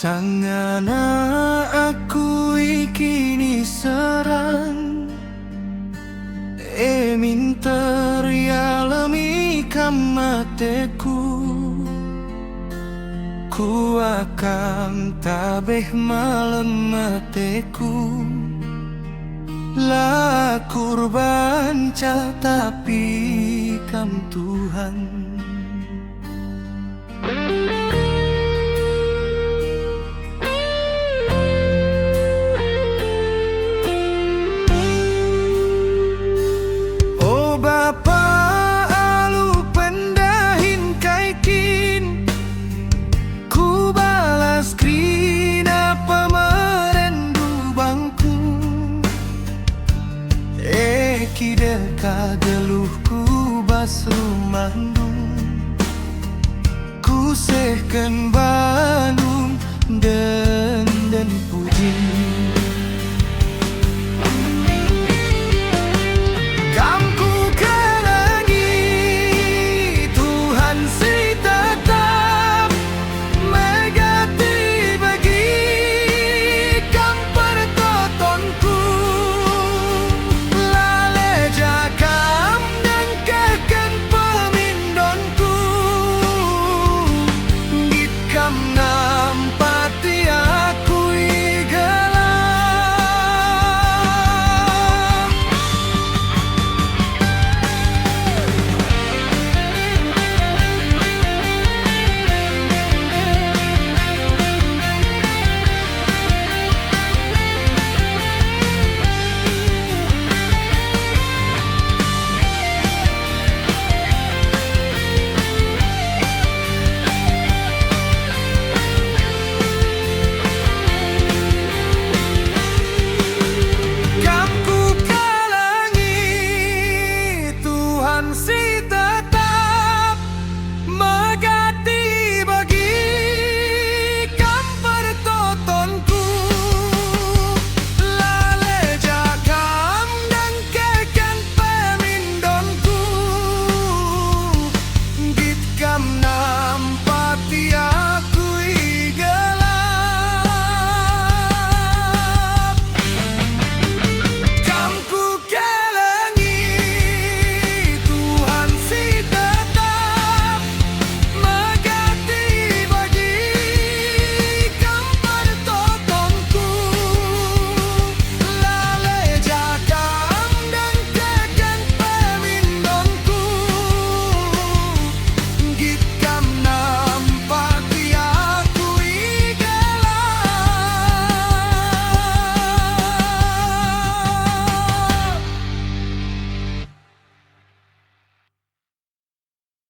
Sangana aku ikini serang minter yalami kamateku. Ku akan tabeh malam mateku. La kurban tapi kam Tuhan. Oh Bapa alu pendahin kaikin, ku balas krina pemerendu bangku. Kidel kageluhku bas rumandung, ku sehken Bandung den putih.